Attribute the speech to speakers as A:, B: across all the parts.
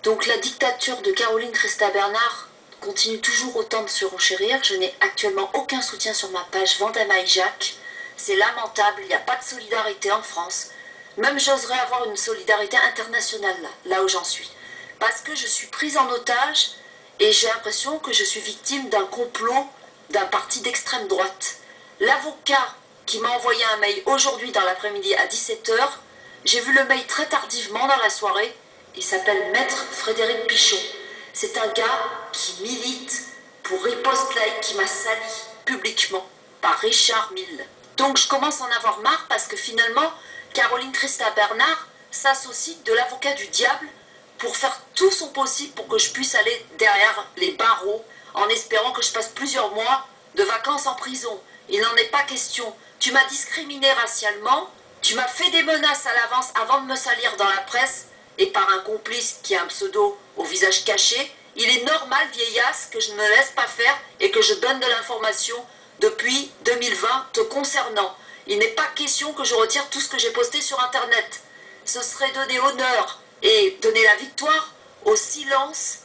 A: Donc la dictature de Caroline Christa Bernard continue toujours autant de se renchérir. Je n'ai actuellement aucun soutien sur ma page Vendamaille Jacques. C'est lamentable, il n'y a pas de solidarité en France. Même j'oserais avoir une solidarité internationale là où j'en suis. Parce que je suis prise en otage et j'ai l'impression que je suis victime d'un complot d'un parti d'extrême droite. L'avocat qui m'a envoyé un mail aujourd'hui dans l'après-midi à 17 h, j'ai vu le mail très tardivement dans la soirée. Il s'appelle Maître Frédéric Pichon. C'est un gars qui milite pour Riposte Laïque, qui m'a sali publiquement par Richard Mille. Donc je commence à en avoir marre parce que finalement, Caroline Christa Bernard s'associe de l'avocat du diable pour faire tout son possible pour que je puisse aller derrière les barreaux en espérant que je passe plusieurs mois de vacances en prison. Il n'en est pas question. Tu m'as discriminé racialement, tu m'as fait des menaces à l'avance avant de me salir dans la presse et par un complice qui a un pseudo au visage caché. Il est normal, vieillasse, que je ne me laisse pas faire et que je donne de l'information depuis 2020 te concernant. Il n'est pas question que je retire tout ce que j'ai posté sur Internet. Ce serait donner honneur et donner la victoire au silence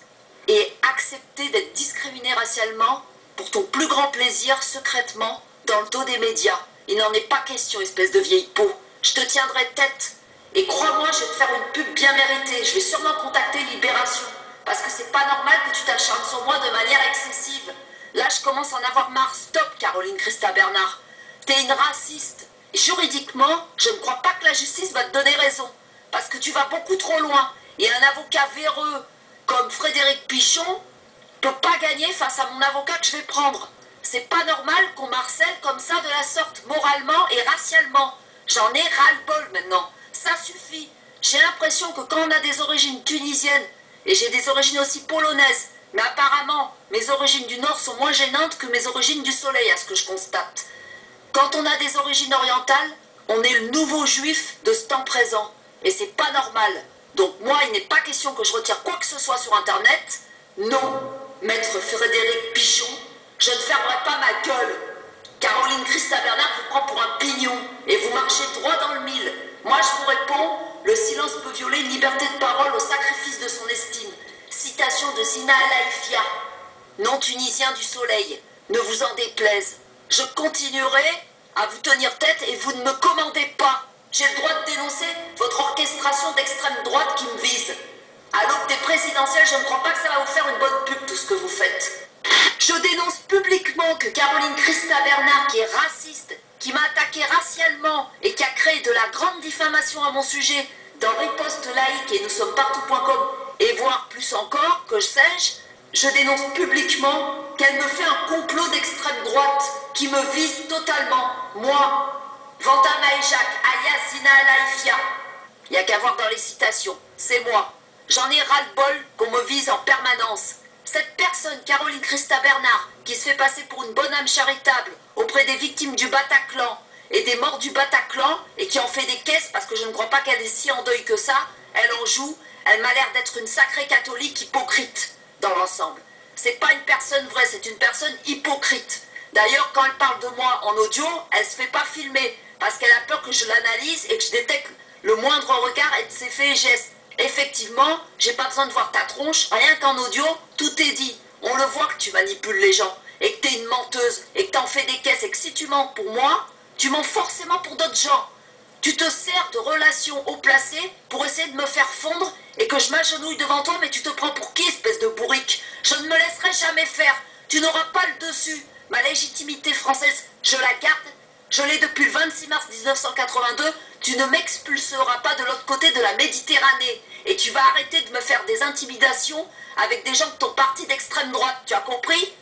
A: et accepter d'être discriminé racialement pour ton plus grand plaisir, secrètement, dans le dos des médias. Il n'en est pas question, espèce de vieille peau. Je te tiendrai tête. Et crois-moi, je vais te faire une pub bien méritée. Je vais sûrement contacter Libération. Parce que c'est pas normal que tu t'acharnes sur moi de manière excessive. Là, je commence à en avoir marre. Stop, Caroline Christa Bernard. T'es une raciste. Et juridiquement, je ne crois pas que la justice va te donner raison. Parce que tu vas beaucoup trop loin. Et un avocat véreux comme Frédéric Pichon peut pas gagner face à mon avocat que je vais prendre. C'est pas normal qu'on m'harcèle comme ça de la sorte, moralement et racialement. J'en ai ras-le-bol maintenant. Ça suffit. J'ai l'impression que quand on a des origines tunisiennes, et j'ai des origines aussi polonaises, mais apparemment, mes origines du Nord sont moins gênantes que mes origines du Soleil, à ce que je constate. Quand on a des origines orientales, on est le nouveau juif de ce temps présent. Et c'est pas normal. Donc moi, il n'est pas question que je retire quoi que ce soit sur Internet. Non, Maître Frédéric Pichon, je ne fermerai pas ma gueule. Caroline Christa Bernard vous prend pour un pignon et vous marchez droit dans le mille. Moi, je vous réponds, le silence peut violer une liberté de parole au sacrifice de son estime. Citation de Zina Alaïfia, nom tunisien du soleil. Ne vous en déplaise. Je continuerai à vous tenir tête et vous ne me commandez pas. J'ai le droit de dénoncer votre orchestration d'extrême droite qui me vise. À l'aube des présidentielles, je ne crois pas que ça va vous faire une bonne pub tout ce que vous faites. Je dénonce publiquement que Caroline Christa Bernard, qui est raciste, qui m'a attaqué racialement et qui a créé de la grande diffamation à mon sujet dans Riposte Laïque et nous sommes partout.com et voire plus encore, que sais-je, je dénonce publiquement qu'elle me fait un complot d'extrême droite qui me vise totalement, moi, Vendamaille Jacques, alias Zina Alaïfia. Il n'y a qu'à voir dans les citations, c'est moi. J'en ai ras-le-bol qu'on me vise en permanence. Cette personne, Caroline Christa Bernard, qui se fait passer pour une bonne âme charitable auprès des victimes du Bataclan et des morts du Bataclan et qui en fait des caisses parce que je ne crois pas qu'elle est si en deuil que ça, elle en joue, elle m'a l'air d'être une sacrée catholique hypocrite dans l'ensemble. C'est pas une personne vraie, c'est une personne hypocrite. D'ailleurs, quand elle parle de moi en audio, elle se fait pas filmer parce qu'elle a peur que je l'analyse et que je détecte le moindre regard et de ses faits et gestes. Effectivement, j'ai pas besoin de voir ta tronche, rien qu'en audio, tout est dit. On le voit que tu manipules les gens, et que t'es une menteuse, et que t'en fais des caisses, et que si tu mens pour moi, tu mens forcément pour d'autres gens. Tu te sers de relations haut placées pour essayer de me faire fondre, et que je m'agenouille devant toi, mais tu te prends pour qui, espèce de bourrique? Je ne me laisserai jamais faire, tu n'auras pas le dessus. Ma légitimité française, je la garde, je l'ai depuis le 26 mars 1982, tu ne m'expulseras pas de l'autre côté de la Méditerranée. Et tu vas arrêter de me faire des intimidations avec des gens de ton parti d'extrême droite, tu as compris?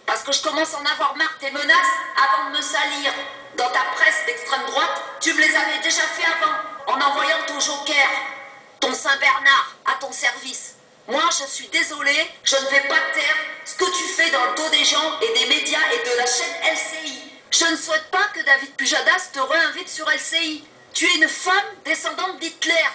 A: Parce que je commence à en avoir marre tes menaces avant de me salir. Dans ta presse d'extrême droite, tu me les avais déjà fait avant, en envoyant ton joker, ton Saint-Bernard, à ton service. Moi, je suis désolée, je ne vais pas taire ce que tu fais dans le dos des gens et des médias et de la chaîne LCI. Je ne souhaite pas que David Pujadas te réinvite sur LCI. Tu es une femme descendante d'Hitler.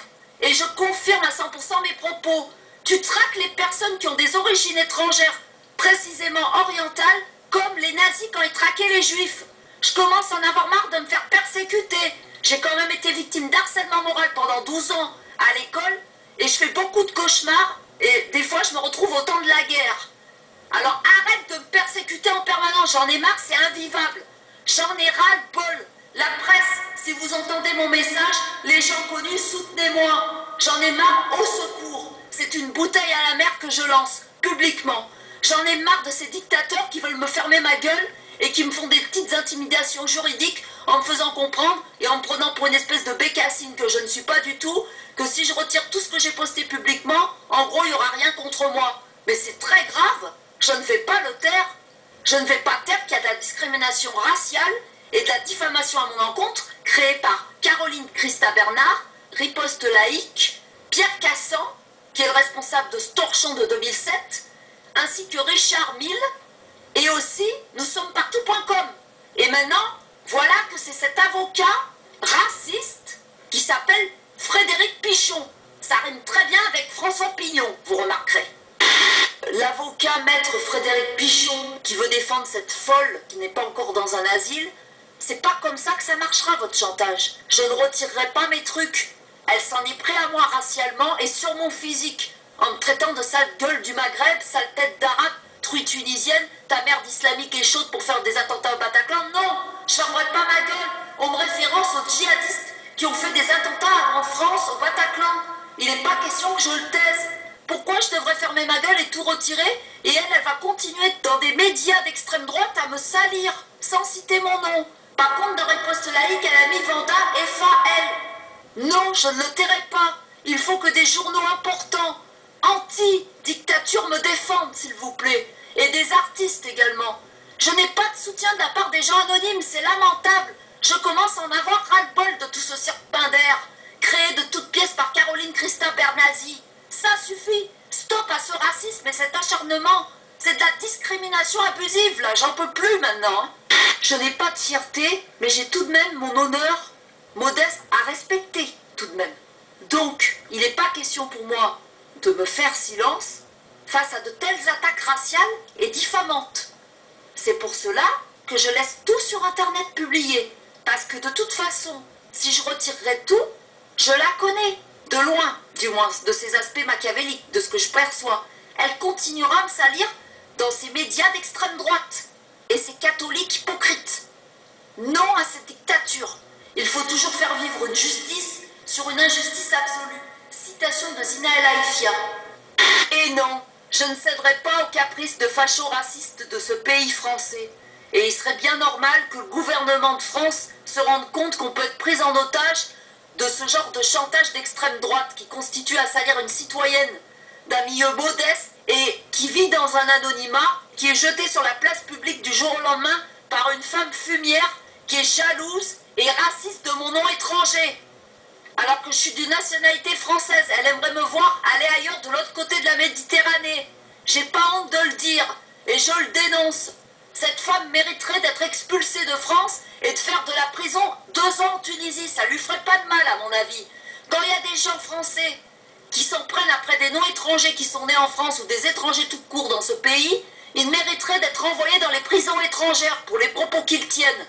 A: Et je confirme à 100% mes propos. Tu traques les personnes qui ont des origines étrangères, précisément orientales, comme les nazis quand ils traquaient les juifs. Je commence à en avoir marre de me faire persécuter. J'ai quand même été victime d'harcèlement moral pendant 12 ans à l'école, et je fais beaucoup de cauchemars, Et des fois, je me retrouve au temps de la guerre. Alors arrête de me persécuter en permanence, j'en ai marre, c'est invivable. J'en ai ras-le-bol. La presse, si vous entendez mon message, les gens connus, soutenez-moi. J'en ai marre, au secours. C'est une bouteille à la mer que je lance, publiquement. J'en ai marre de ces dictateurs qui veulent me fermer ma gueule et qui me font des petites intimidations juridiques en me faisant comprendre et en me prenant pour une espèce de bécassine que je ne suis pas du tout, que si je retire tout ce que j'ai posté publiquement, en gros, il n'y aura rien contre moi. Mais c'est très grave. Je ne vais pas le taire. Je ne vais pas taire qu'il y a de la discrimination raciale et de la diffamation à mon encontre créée par Caroline Christa Bernard, Riposte Laïque, Pierre Cassan, qui est le responsable de ce torchon de 2007, ainsi que Richard Mille, et aussi nous sommes partout.com. Et maintenant, voilà que c'est cet avocat raciste qui s'appelle Frédéric Pichon. Ça rime très bien avec François Pignon, vous remarquerez. L'avocat maître Frédéric Pichon qui veut défendre cette folle qui n'est pas encore dans un asile, c'est pas comme ça que ça marchera votre chantage. Je ne retirerai pas mes trucs. Elle s'en est pris à moi racialement et sur mon physique, en me traitant de sale gueule du Maghreb, sale tête d'arabe, truie tunisienne, ta merde islamique est chaude pour faire des attentats au Bataclan. Non, je fermerai pas ma gueule. On me référence aux djihadistes qui ont fait des attentats en France, au Bataclan. Il n'est pas question que je le taise. Pourquoi je devrais fermer ma gueule et tout retirer? Et elle va continuer dans des médias d'extrême droite à me salir, sans citer mon nom. Par contre, de Riposte Laïque, elle a mis Vanda FAL. Non, je ne le tairai pas. Il faut que des journaux importants, anti-dictature, me défendent, s'il vous plaît. Et des artistes également. Je n'ai pas de soutien de la part des gens anonymes, c'est lamentable. Je commence à en avoir ras-le-bol de tout ce cirque d'air, créé de toutes pièces par Caroline Christa Bernasi. Ça suffit. Stop à ce racisme et cet acharnement. C'est de la discrimination abusive, là. J'en peux plus maintenant. Je n'ai pas de fierté, mais j'ai tout de même mon honneur modeste à respecter, tout de même. Donc, il n'est pas question pour moi de me faire silence face à de telles attaques raciales et diffamantes. C'est pour cela que je laisse tout sur Internet publié. Parce que de toute façon, si je retirerais tout, je la connais. De loin, du moins, de ses aspects machiavéliques, de ce que je perçois. Elle continuera à me salir dans ces médias d'extrême droite et ces catholiques hypocrites. Non à cette dictature. Il faut toujours faire vivre une justice sur une injustice absolue. Citation de Zina El Haïfia. Et non, je ne céderai pas aux caprices de fachos-racistes de ce pays français. Et il serait bien normal que le gouvernement de France se rende compte qu'on peut être pris en otage de ce genre de chantage d'extrême droite qui constitue à salir une citoyenne d'un milieu modeste et qui vit dans un anonymat, qui est jetée sur la place publique du jour au lendemain par une femme fumière qui est jalouse et raciste de mon nom étranger. Alors que je suis d'une nationalité française, elle aimerait me voir aller ailleurs de l'autre côté de la Méditerranée. J'ai pas honte de le dire et je le dénonce. Cette femme mériterait d'être expulsée de France et de faire de la prison 2 ans en Tunisie. Ça lui ferait pas de mal à mon avis. Quand il y a des gens français qui s'en prennent après des non-étrangers qui sont nés en France ou des étrangers tout court dans ce pays, ils mériteraient d'être envoyés dans les prisons étrangères pour les propos qu'ils tiennent.